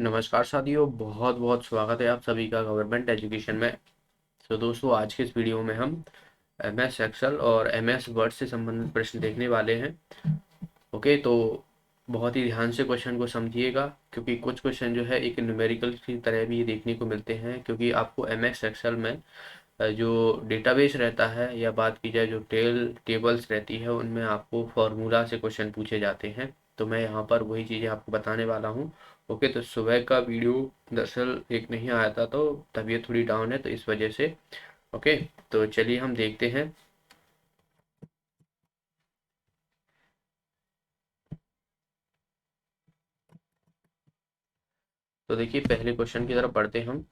नमस्कार साथियों, बहुत बहुत स्वागत है आप सभी का गवर्नमेंट एजुकेशन में। तो दोस्तों, आज के इस वीडियो में हम एम एस एक्सेल और एम एस वर्ड से संबंधित प्रश्न देखने वाले हैं। ओके, तो बहुत ही ध्यान से क्वेश्चन को समझिएगा, क्योंकि कुछ क्वेश्चन जो है एक न्यूमेरिकल की तरह भी देखने को मिलते हैं। क्योंकि आपको एम एस एक्सेल में जो डेटाबेस रहता है, या बात की जाए जो टेबल्स रहती है, उनमें आपको फॉर्मूला से क्वेश्चन पूछे जाते हैं। तो मैं यहाँ पर वही चीज़ें आपको बताने वाला हूँ। ओके, तो सुबह का वीडियो दरअसल एक नहीं आया था, तो तबीयत थोड़ी डाउन है, तो इस वजह से। ओके, तो चलिए हम देखते हैं। तो देखिए, पहले क्वेश्चन की तरफ बढ़ते हम।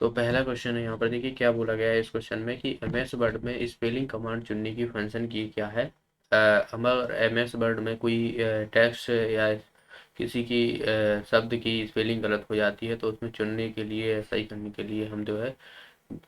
तो पहला क्वेश्चन है यहाँ पर, देखिए क्या बोला गया है इस क्वेश्चन में कि एम एस वर्ड में स्पेलिंग कमांड चुनने की फंक्शन की क्या है। अगर एम एस वर्ड में कोई टेक्स्ट या किसी की शब्द की स्पेलिंग गलत हो जाती है, तो उसमें चुनने के लिए, सही करने के लिए हम जो है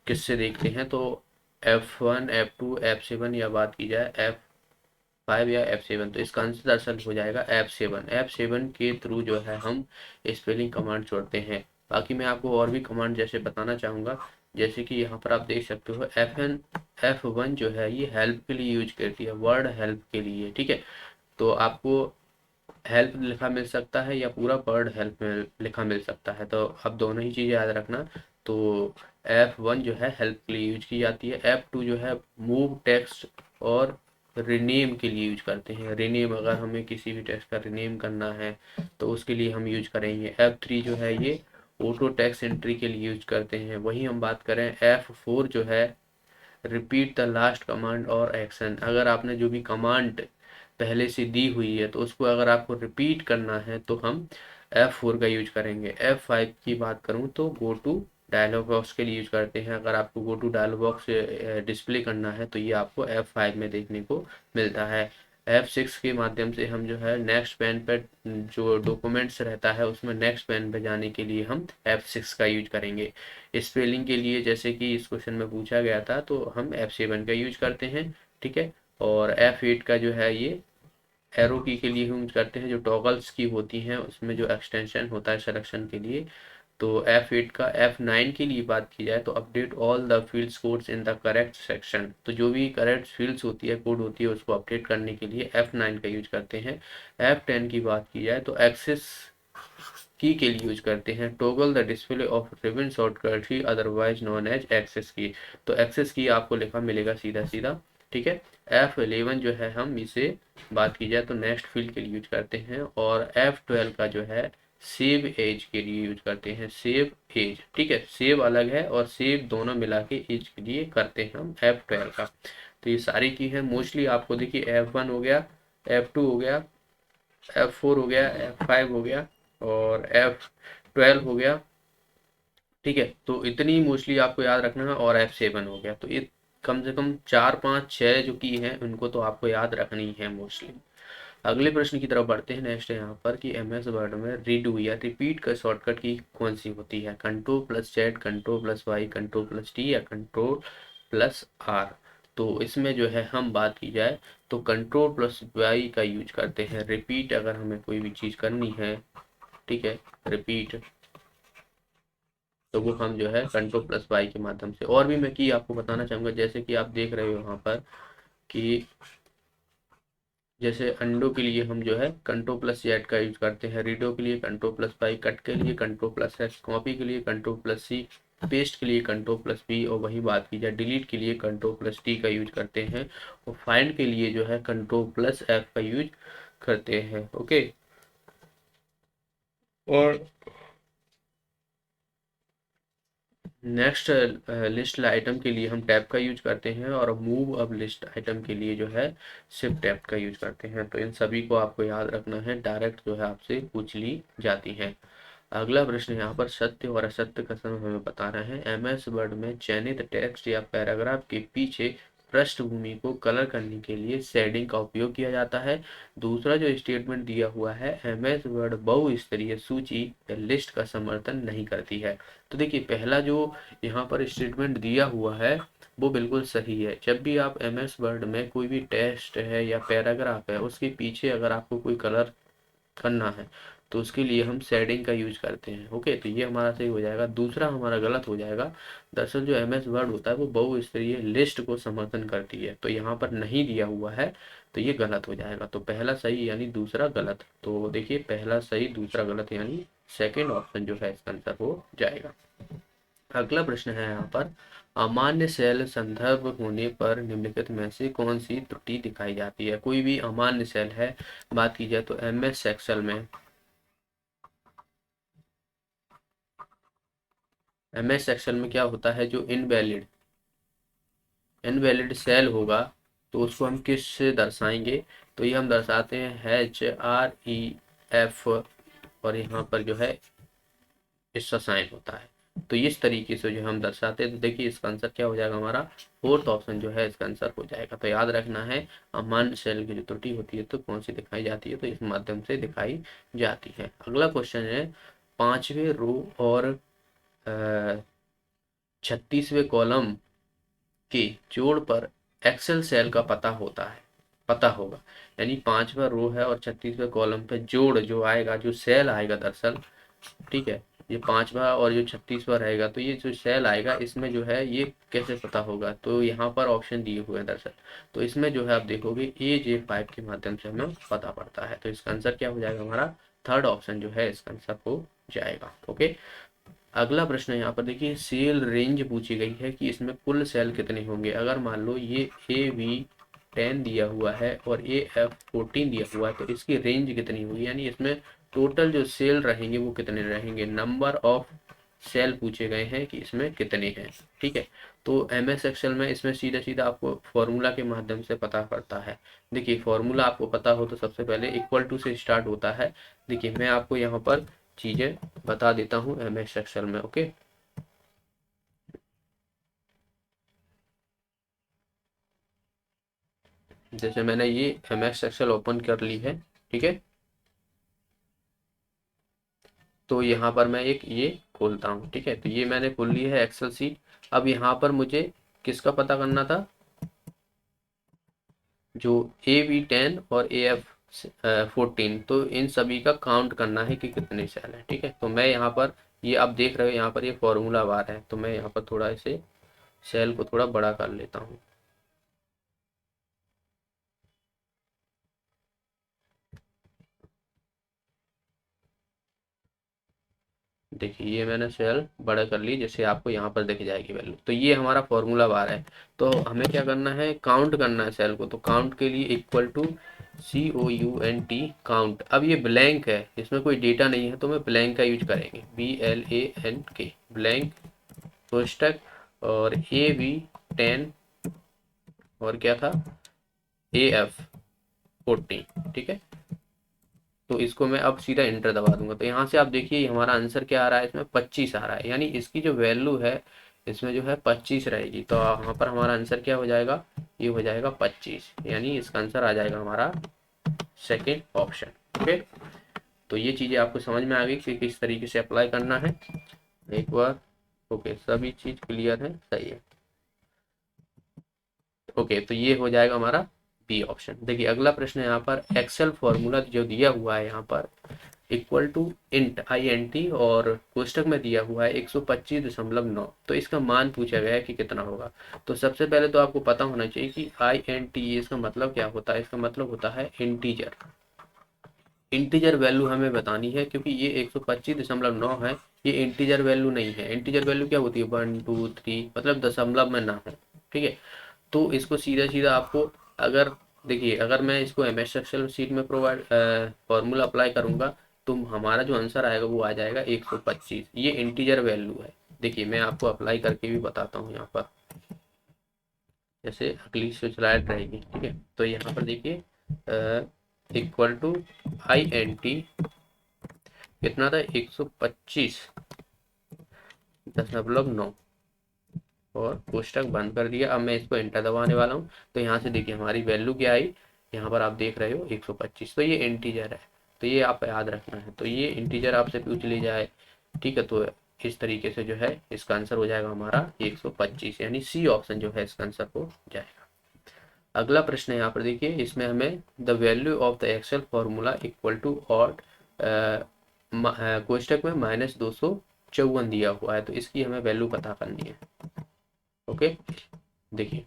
किससे देखते हैं। तो F1 F2 F7, या बात की जाए F5 या F7, तो इसका आंसर दरअसल हो जाएगा F7 के थ्रू जो है हम स्पेलिंग कमांड छोड़ते हैं। बाकी मैं आपको और भी कमांड जैसे बताना चाहूँगा। जैसे कि यहाँ पर आप देख सकते हो F1 जो है ये हेल्प के लिए यूज करती है, वर्ड हेल्प के लिए। ठीक है, तो आपको हेल्प लिखा मिल सकता है या पूरा वर्ड हेल्प में लिखा मिल सकता है, तो अब दोनों ही चीज़ें याद रखना। तो F1 जो है हेल्प के लिए यूज की जाती है। F2 जो है मूव टेक्स्ट और रिनेम के लिए यूज करते हैं। रिनेम, अगर हमें किसी भी टेक्स्ट का रिनेम करना है तो उसके लिए हम यूज करेंगे। F3 जो है ये ऑटो टेक्स्ट एंट्री के लिए यूज करते हैं। वहीं हम बात करें F4 जो है रिपीट द लास्ट कमांड और एक्शन। अगर आपने जो भी कमांड पहले से दी हुई है, तो उसको अगर आपको रिपीट करना है तो हम F4 का यूज करेंगे। F5 की बात करूं तो गो टू डायलॉग बॉक्स के लिए यूज करते हैं। अगर आपको go to dialog box display करना है, तो ये आपको F5 में देखने को मिलता है। F6 के माध्यम से हम जो है नेक्स्ट पेन पर जो डॉक्यूमेंट्स रहता है, उसमें नेक्स्ट पेन पे जाने के लिए हम F6 का यूज करेंगे। स्पेलिंग के लिए, जैसे कि इस क्वेश्चन में पूछा गया था, तो हम F7 का यूज करते हैं। ठीक है, और F8 का जो है ये एरो की के लिए यूज करते हैं। जो टॉगल्स की होती हैं उसमें जो एक्सटेंशन होता है सिलेक्शन के लिए। तो F8 का F9 के लिए बात की जाए तो update all the fields codes in the correct section. तो जो भी करेक्ट फील्ड्स होती है, कोड होती है, उसको अपडेट करने के लिए F9 का यूज करते हैं। F10 की बात की जाए तो एक्सेस की के लिए यूज करते हैं। Toggle the display of ribbon shortcut की, अदरवाइज नोन एज एक्सेस की। तो एक्सेस की आपको लिखा मिलेगा सीधा सीधा। ठीक है, F11 जो है हम इसे बात की जाए तो नेक्स्ट फील्ड के लिए यूज करते हैं। और F12 का जो है सेव एज के लिए यूज करते हैं। सेव एज, ठीक है, सेव अलग है और सेव दोनों मिला के एज के लिए करते हैं हम F12 का। तो ये सारी की है मोस्टली। आपको देखिए F1 हो गया, F2 हो गया, F4 हो गया, F5 हो गया, और F12 हो गया। ठीक है, तो इतनी मोस्टली आपको याद रखना है। और F7 हो गया। तो ये कम से कम 4 5 6 जो की है, उनको तो आपको याद रखनी है मोस्टली। अगले प्रश्न की तरफ बढ़ते हैं। नेक्स्ट है यहाँ पर कि एम एस वर्ड में रीडू या रिपीट का शॉर्टकट की कौन सी होती है। Control plus Z, control plus Y, control plus T, या कंट्रोल प्लस आर। तो इसमें जो है हम बात की जाए तो कंट्रोल प्लस वाई का यूज करते हैं। रिपीट अगर हमें कोई भी चीज़ करनी है, ठीक है, रिपीट, तो वो हम जो है कंट्रोल प्लस वाई के माध्यम से। और भी मैं की आपको बताना चाहूँगा, जैसे कि आप देख रहे हो यहाँ पर कि जैसे अंडो के लिए हम जो है कंट्रोल प्लस जेड का यूज करते हैं। रीडो के लिए कंट्रोल प्लस वाई, कट के लिए कंट्रोल प्लस एक्स, कॉपी के लिए कंट्रोल प्लस सी, पेस्ट के लिए कंट्रोल प्लस बी, और वही बात की जाए डिलीट के लिए कंट्रोल प्लस टी का यूज करते हैं। और फाइंड के लिए जो है कंट्रोल प्लस एफ का यूज करते हैं। ओके, और नेक्स्ट लिस्ट आइटम के लिए हम टैब का यूज करते हैं। और मूव अब लिस्ट आइटम के लिए जो है शिफ्ट टैब का यूज करते हैं। तो इन सभी को आपको याद रखना है, डायरेक्ट जो है आपसे पूछ ली जाती है। अगला प्रश्न यहाँ पर सत्य और असत्य कथन हमें बता रहे हैं। एमएस वर्ड में चयनित टेक्स्ट या पैराग्राफ के पीछे पृष्ठभूमि को कलर करने के लिए शेडिंग का उपयोग किया जाता है। दूसरा जो स्टेटमेंट दिया हुआ है, एमएस वर्ड बहुस्तरीय सूची या लिस्ट का समर्थन नहीं करती है। तो देखिए पहला जो यहाँ पर स्टेटमेंट दिया हुआ है वो बिल्कुल सही है। जब भी आप एमएस वर्ड में कोई भी टेक्स्ट है या पैराग्राफ है, उसके पीछे अगर आपको कोई कलर करना है तो उसके लिए हम शेडिंग का यूज करते हैं। ओके, तो ये हमारा सही हो जाएगा। दूसरा हमारा गलत हो जाएगा। दरअसल जो एमएस वर्ड होता है वो बहुस्तरीय लिस्ट को समर्थन करती है, तो यहाँ पर नहीं दिया हुआ है, तो ये गलत हो जाएगा। तो पहला सही यानी दूसरा गलत। तो देखिए पहला सही दूसरा गलत, यानी सेकेंड ऑप्शन जो है इसका आंसर हो जाएगा। अगला प्रश्न है यहाँ पर, अमान्य सेल संदर्भ होने पर निम्नलिखित में से कौन सी त्रुटि दिखाई जाती है। कोई भी अमान्य सेल है, बात की जाए तो एमएस एक्सेल में क्या होता है, जो इनवैलिड सेल होगा तो उसको हम किस से दर्शाएंगे, तो ये हम दर्शाते हैं HREF, और यहाँ पर जो है इसका साइन होता है। तो इस तरीके से जो हम दर्शाते हैं, तो देखिए इसका आंसर क्या हो जाएगा हमारा, फोर्थ ऑप्शन जो है इसका आंसर हो जाएगा। तो याद रखना है, अमान्य सेल की जो त्रुटि होती है तो कौन सी दिखाई जाती है, तो इस माध्यम से दिखाई जाती है। अगला क्वेश्चन है, 5वें रो और 36वें कॉलम के जोड़ पर एक्सेल सेल का पता होगा। यानी 5वां रो है और 36वें कॉलम पे जोड़ जो आएगा, जो सेल आएगा दरअसल, ठीक है, ये 5वां और जो 36वां रहेगा, तो ये जो सेल आएगा इसमें जो है ये कैसे पता होगा, तो यहाँ पर ऑप्शन दिए हुए हैं दरअसल। तो इसमें जो है आप देखोगे AJ5 के माध्यम से हमें पता पड़ता है। तो इसका आंसर क्या हो जाएगा हमारा, थर्ड ऑप्शन जो है इसका आंसर हो जाएगा। ओके, अगला प्रश्न यहाँ पर देखिए, सेल रेंज पूछी गई है कि इसमें कुल सेल कितने होंगे। अगर मान लो ये AV10 दिया हुआ है और AF14 दिया हुआ है, तो इसकी रेंज कितनी होगी, यानी इसमें टोटल जो सेल रहेंगे वो कितने रहेंगे। नंबर ऑफ सेल पूछे गए हैं कि इसमें कितने हैं। ठीक है, तो एमएस एक्सेल में इसमें सीधा सीधा आपको फॉर्मूला के माध्यम से पता पड़ता है। देखिए फॉर्मूला आपको पता हो तो सबसे पहले इक्वल टू से स्टार्ट होता है। देखिए मैं आपको यहाँ पर चीजें बता देता हूँ एमएस एक्सेल में। ओके, जैसे मैंने ये एमएस एक्सेल ओपन कर ली है, ठीक है, तो यहाँ पर मैं एक ये खोलता हूँ। ठीक है, तो ये मैंने खोल ली है एक्सेल सीट। अब यहाँ पर मुझे किसका पता करना था, जो AV10 और AF14, तो इन सभी का काउंट करना है कि कितने सेल है। ठीक है, तो मैं यहाँ पर ये आप देख रहे हो यहाँ पर ये फॉर्मूला बार है, तो मैं यहाँ पर थोड़ा इसे सेल को थोड़ा बड़ा कर लेता हूँ। देखिए ये मैंने सेल बड़ा कर ली, जैसे आपको यहाँ पर दिख जाएगी वैल्यू। तो ये हमारा फॉर्मूला बार है, तो हमें क्या करना है, काउंट करना है सेल को। तो काउंट के लिए इक्वल टू COUNT काउंट। अब ये ब्लैंक है, इसमें कोई डेटा नहीं है, तो मैं ब्लैंक का यूज करेंगे, BLANK ब्लैंक कोष्टक, और AV10 और क्या था AF14। ठीक है, तो इसको मैं अब सीधा इंटर दबा दूंगा। तो यहाँ से आप देखिए हमारा आंसर क्या आ रहा है, इसमें 25 आ रहा है, यानी इसकी जो वैल्यू है इसमें जो है 25 रहेगी। तो यहाँ पर हमारा आंसर क्या हो जाएगा, ये हो जाएगा 25, यानी इसका आंसर आ जाएगा हमारा सेकेंड ऑप्शन। ओके, तो ये चीज़ें आपको समझ में आ गई कि किस तरीके से अप्लाई करना है एक बार। ओके, सभी चीज़ क्लियर है, सही है। ओके, तो ये हो जाएगा हमारा बी ऑप्शन। देखिए अगला प्रश्न है यहाँ पर, एक्सेल फॉर्मूला जो दिया हुआ है यहाँ पर इक्वल टू INT और कोष्टक में दिया हुआ है 125.9, तो इसका मान पूछा गया है कि कितना होगा। तो सबसे पहले तो आपको पता होना चाहिए कि INT इसका मतलब क्या होता है, इसका मतलब होता है इंटीजर। इंटीजर वैल्यू हमें बतानी है, क्योंकि ये 125.9 है, ये इंटीजर वैल्यू नहीं है। इंटीजर वैल्यू क्या होती है, 1 2 3, मतलब दशमलव में ना हो। ठीक है, तो इसको सीधा सीधा आपको, अगर देखिए अगर मैं इसको MS एक्सेल शीट में प्रोवाइड फॉर्मूला अप्लाई करूंगा, तो हमारा जो आंसर आएगा वो आ जाएगा 125। ये इंटीजर वैल्यू है। देखिए मैं आपको अप्लाई करके भी बताता हूँ यहाँ पर, जैसे अगली स्लाइड रहेगी। ठीक है, तो यहाँ पर देखिए इक्वल टू INT कितना था, 125.9। और कोष्टक बंद कर दिया। अब मैं इसको एंटर दबाने वाला हूँ। तो यहाँ से देखिए हमारी वैल्यू क्या आई, यहाँ पर आप देख रहे हो 125। तो ये इंटीजर है, तो ये आप याद रखना है। तो ये इंटीजर आपसे पूछ ली जाए, ठीक है, तो इस तरीके से जो है इसका आंसर हो जाएगा हमारा 125, यानी सी ऑप्शन जो है इसका आंसर हो जाएगा। अगला प्रश्न है यहाँ पर देखिए, इसमें हमें the value of the Excel formula equal to और कोष्टक में -254 दिया हुआ है, तो इसकी हमें वैल्यू पता करनी है। ओके, देखिए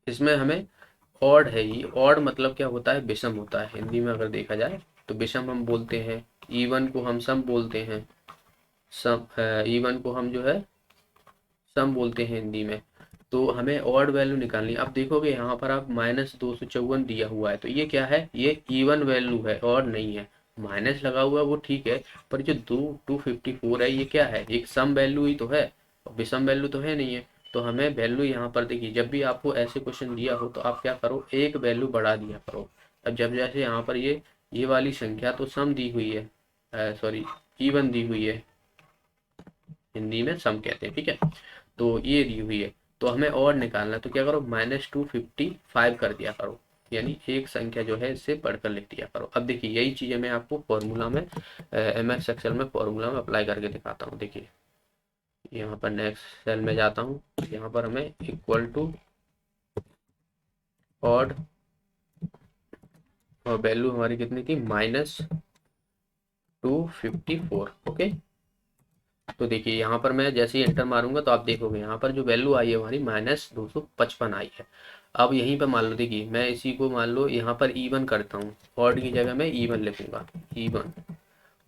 इसमें हमें ऑड है, ये ऑड मतलब क्या होता है, विषम होता है हिंदी में अगर देखा जाए तो। विषम हम बोलते हैं, इवन को हम सम बोलते हैं, सम इवन को हम जो है सम बोलते हैं हिंदी में। तो हमें ऑड वैल्यू निकालनी है। अब देखोगे यहाँ पर आप -254 दिया हुआ है, तो ये क्या है, ये इवन वैल्यू है, ऑड नहीं है। माइनस लगा हुआ है वो ठीक है, पर जो 254 है ये क्या है, एक सम वैल्यू ही तो है, विषम वैल्यू तो है नहीं है। तो हमें वैल्यू यहाँ पर देखिए, जब भी आपको ऐसे क्वेश्चन दिया हो तो आप क्या करो, एक वैल्यू बढ़ा दिया करो। अब जब जैसे यहाँ पर ये वाली संख्या तो सम दी हुई है, सॉरी इवन दी हुई है, हिंदी में सम कहते हैं, ठीक है। तो ये दी हुई है, तो हमें और निकालना है, तो क्या करो -255 कर दिया करो, यानी एक संख्या जो है इससे बढ़कर लिख दिया करो। अब देखिए यही चीज़ें मैं आपको फॉर्मूला में MS एक्सेल में फॉर्मूला में अप्लाई करके दिखाता हूँ। देखिए यहाँ पर नेक्स्ट सेल में जाता हूँ, यहाँ पर हमें इक्वल टू ऑड, और वैल्यू हमारी कितनी थी, -254। ओके, तो देखिए यहाँ पर मैं जैसे ही एंटर मारूंगा तो आप देखोगे यहाँ पर जो वैल्यू आई है हमारी -255 आई है। अब यहीं पर मान लो, देखिए मैं इसी को मान लो यहाँ पर इवन करता हूँ, ऑड की जगह मैं इवन लिखूंगा, इवन।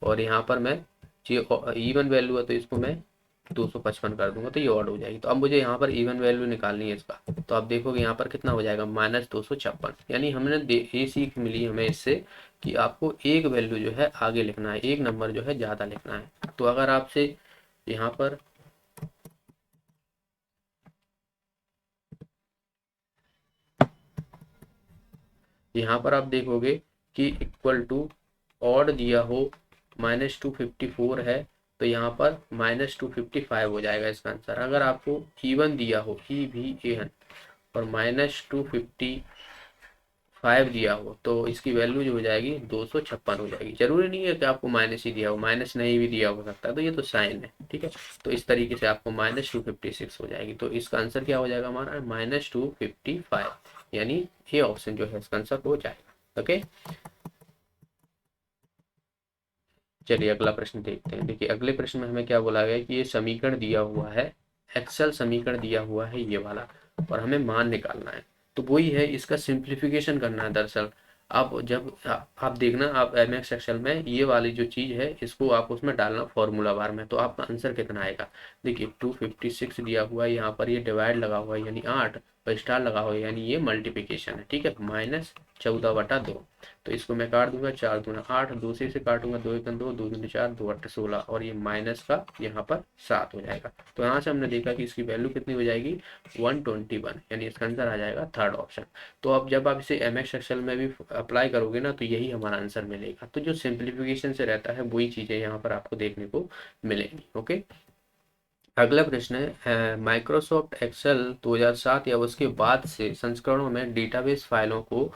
और यहाँ पर मैं जो इवन वैल्यू है तो इसको मैं 255 कर दूंगा, तो ये ऑड हो जाएगी। तो अब मुझे यहाँ पर इवन वैल्यू निकालनी है इसका, तो आप देखोगे यहाँ पर कितना हो जाएगा, -256। यानी हमने ये सीख मिली हमें इससे कि आपको एक वैल्यू जो है आगे लिखना है, एक नंबर जो है ज़्यादा लिखना है। तो अगर आपसे यहाँ पर आप देखोगे कि इक्वल टू ऑड दिया हो, -254 है, तो यहाँ पर -255 हो जाएगा इसका आंसर। अगर आपको इवन दिया हो, EVAN, और -255 दिया हो, तो इसकी वैल्यू जो हो जाएगी 256 हो जाएगी। जरूरी नहीं है कि आपको माइनस ही दिया हो, माइनस नहीं भी दिया हो सकता है, तो ये तो साइन है, ठीक है। तो इस तरीके से आपको -256 हो जाएगी। तो इसका आंसर क्या हो जाएगा हमारा, -255, यानी ये ऑप्शन जो है इसका आंसर हो जाएगा। ओके, चलिए अगला प्रश्न देखते हैं। देखिए अगले प्रश्न में हमें क्या बोला गया कि ये समीकरण दिया हुआ है, एक्सेल समीकरण दिया हुआ है ये वाला, और हमें मान निकालना है। तो वही है, इसका सिंप्लीफिकेशन करना है दरअसल। आप जब आप देखना, आप MS एक्सेल में ये वाली जो चीज़ है इसको आप उसमें डालना फॉर्मूला बार में, तो आपका आंसर कितना आएगा। देखिए 256 दिया हुआ है, यहाँ पर ये डिवाइड लगा हुआ है यानी 8, और स्टार लगा हुआ है यानी ये मल्टीप्लिकेशन है, ठीक है, -14/2। तो इसको मैं काट दूंगा, 4 दूना 8, 2 से काटूंगा, 2 1 2, 2 दूनी 4, 2 8 16, और ये माइनस का यहाँ पर 7 हो जाएगा। तो यहाँ से हमने देखा कि इसकी वैल्यू कितनी हो जाएगी, 121, यानी इसका आंसर आ जाएगा थर्ड ऑप्शन। तो अब जब आप इसे MS एक्सेल में भी अप्लाई करोगे ना, तो यही हमारा आंसर मिलेगा। तो जो सिंप्लीफिकेशन से रहता है वही चीज़ें यहाँ पर आपको देखने को मिलेंगी। ओके, अगला प्रश्न है, माइक्रोसॉफ्ट एक्सेल 2007 या उसके बाद से संस्करणों में डेटाबेस फाइलों को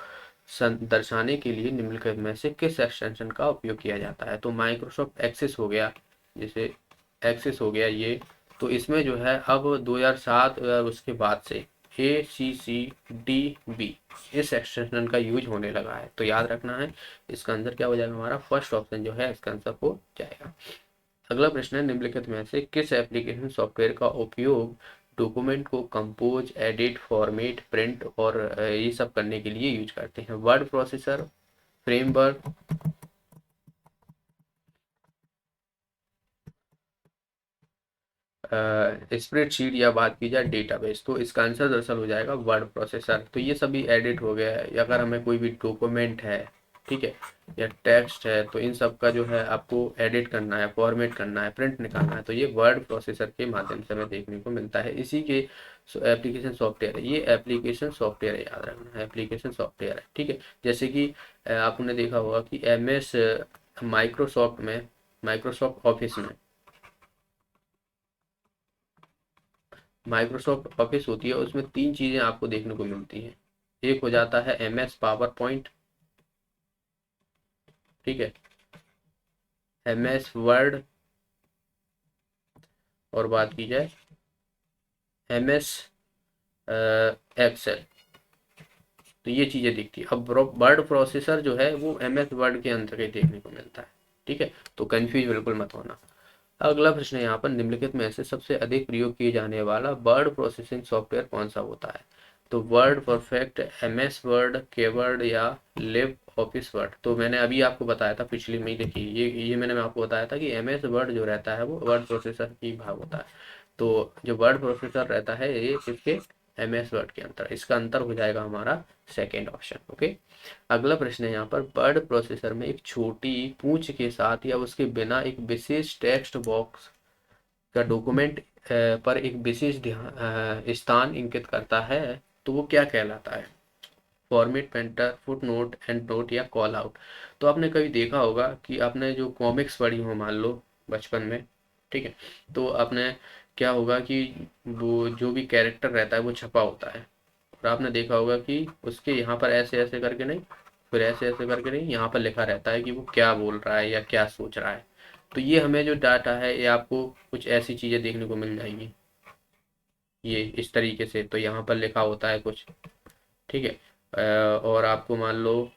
दर्शाने के लिए निम्नलिखित में से किस एक्सटेंशन का उपयोग किया जाता है। तो माइक्रोसॉफ्ट एक्सेस हो गया, जैसे एक्सेस हो गया ये, तो इसमें जो है अब 2007 और उसके बाद से ACCDB इस एक्सटेंशन का यूज होने लगा है। तो याद रखना है, इसका आंसर क्या हो जाएगा हमारा, फर्स्ट ऑप्शन जो है इसका आंसर हो जाएगा। अगला प्रश्न है, निम्नलिखित में से किस एप्लीकेशन सॉफ्टवेयर का उपयोग डॉक्यूमेंट को कंपोज, एडिट, फॉर्मेट, प्रिंट और ये सब करने के लिए यूज करते हैं। वर्ड प्रोसेसर, फ्रेमवर्क, स्प्रेडशीट, या बात की जाए डेटाबेस, तो इसका आंसर दरअसल हो जाएगा वर्ड प्रोसेसर। तो ये सभी एडिट हो गया है, अगर हमें कोई भी डॉक्यूमेंट है, ठीक है, या टेक्स्ट है, तो इन सब का जो है आपको एडिट करना है, फॉर्मेट करना है, प्रिंट निकालना है, तो ये वर्ड प्रोसेसर के माध्यम से हमें देखने को मिलता है। इसी के एप्लीकेशन सॉफ्टवेयर है, ये एप्लीकेशन सॉफ्टवेयर है, याद रखना है एप्लीकेशन सॉफ्टवेयर है, ठीक है। जैसे कि आपने देखा होगा कि MS माइक्रोसॉफ्ट में, माइक्रोसॉफ्ट ऑफिस में माइक्रोसॉफ्ट ऑफिस होती है उसमें तीन चीज़ें आपको देखने को मिलती हैं। एक हो जाता है MS पावर पॉइंट, ठीक है, MS वर्ड, और बात की जाए MS एक्सेल। तो ये चीज़ें दिखती है। अब वर्ड प्रोसेसर जो है वो MS वर्ड के अंदर ही देखने को मिलता है, ठीक है, तो कंफ्यूज बिल्कुल मत होना। अगला प्रश्न है यहाँ पर, निम्नलिखित में से सबसे अधिक प्रयोग किए जाने वाला वर्ड प्रोसेसिंग सॉफ्टवेयर कौन सा होता है? तो वर्ड परफेक्ट, MS वर्ड, केवर्ड या लिव ऑफिस वर्ड। तो मैंने अभी आपको बताया था पिछली में ही, देखिए ये मैंने आपको बताया था कि MS वर्ड जो रहता है वो वर्ड प्रोसेसर की भाग होता है। तो जो वर्ड प्रोसेसर रहता है ये किसके, MS वर्ड के अंतर, इसका अंतर हो जाएगा हमारा सेकेंड ऑप्शन। ओके। अगला प्रश्न है यहाँ पर, वर्ड प्रोसेसर में एक छोटी पूंछ के साथ या उसके बिना एक विशेष टेक्स्ट बॉक्स का डॉक्यूमेंट पर एक विशेष स्थान इंकित करता है, तो वो क्या कहलाता है? Format, painter, foot note, and note या कॉल आउट। तो आपने कभी देखा होगा कि आपने जो कॉमिक्स पढ़ी हो मान लो बचपन में, ठीक है, तो आपने क्या होगा कि वो जो भी कैरेक्टर रहता है वो छपा होता है, और आपने देखा होगा कि उसके यहाँ पर ऐसे ऐसे करके नहीं, फिर ऐसे ऐसे करके नहीं, यहाँ पर लिखा रहता है कि वो क्या बोल रहा है या क्या सोच रहा है। तो ये हमें जो डाटा है ये आपको कुछ ऐसी चीज़ें देखने को मिल जाएंगी, ये इस तरीके से, तो यहाँ पर लिखा होता है कुछ, ठीक है। और आपको मान लो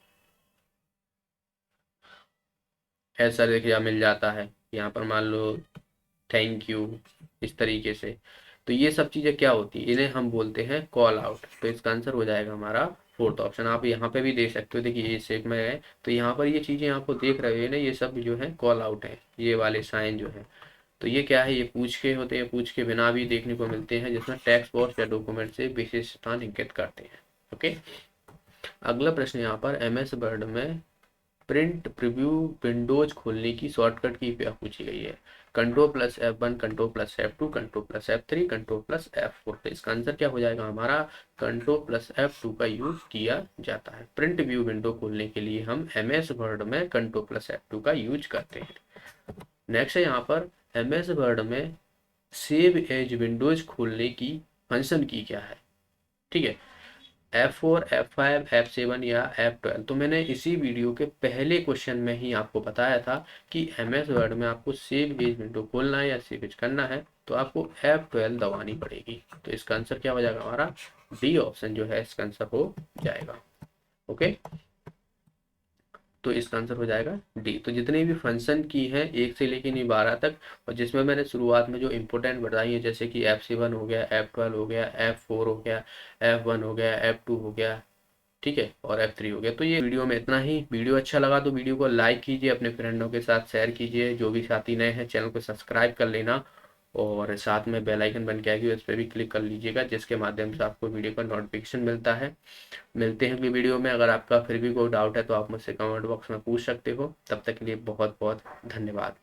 ऐसा देखिए मिल जाता है, यहाँ पर मान लो थैंक यू, इस तरीके से। तो ये सब चीज़ें क्या होती है, इन्हें हम बोलते हैं कॉल आउट। तो इसका आंसर हो जाएगा हमारा फोर्थ ऑप्शन। आप यहाँ पे भी देख सकते हो, देखिए ये शेप में है, तो यहाँ पर ये चीज़ें आपको देख रहे हो ना, ये सब जो है कॉल आउट है, ये वाले साइन जो है। तो ये क्या है, ये पूछ के होते हैं, पूछ के बिना भी देखने को मिलते हैं, जिसमें टेक्स्ट बॉक्स या डॉक्यूमेंट से विशेष स्थान इंकित करते हैं। ओके। अगला प्रश्न यहाँ पर, MS वर्ड में प्रिंट प्रीव्यू विंडोज खोलने की शॉर्टकट की क्या पूछी गई है? Ctrl+F1, Ctrl+F2, Ctrl+F3, Ctrl+F4। तो इसका आंसर क्या हो जाएगा हमारा, Ctrl+F2 का यूज किया जाता है। प्रिंट व्यू विंडो खोलने के लिए हम MS वर्ड में Ctrl+F2 का यूज करते हैं। नेक्स्ट है यहाँ पर, MS वर्ड में सेव एज विंडोज खोलने की फंक्शन की क्या है? ठीक है, F4, F5, F7 या F12। तो मैंने इसी वीडियो के पहले क्वेश्चन में ही आपको बताया था कि MS वर्ड में आपको सेव एज विंडो खोलना है या सेव एज करना है तो आपको F12 दबानी पड़ेगी। तो इसका आंसर क्या हो जाएगा हमारा, डी ऑप्शन जो है इसका आंसर हो जाएगा। ओके, तो इसका आंसर हो जाएगा डी। तो जितने भी फंक्शन की है 1 से लेके 12 तक, और जिसमें मैंने शुरुआत में जो इंपॉर्टेंट बताई है, जैसे कि F7 हो गया, F12 हो गया, F4 हो गया, F1 हो गया, F2 हो गया, ठीक है, और F3 हो गया। तो ये वीडियो में इतना ही। वीडियो अच्छा लगा तो वीडियो को लाइक कीजिए, अपने फ्रेंडों के साथ शेयर कीजिए, जो भी साथी नए हैं चैनल को सब्सक्राइब कर लेना, और साथ में बेल आइकन बन के आएगी उस पर भी क्लिक कर लीजिएगा, जिसके माध्यम से आपको वीडियो का नोटिफिकेशन मिलता है। मिलते हैं अगली वीडियो में। अगर आपका फिर भी कोई डाउट है तो आप मुझसे कमेंट बॉक्स में पूछ सकते हो। तब तक के लिए बहुत बहुत धन्यवाद।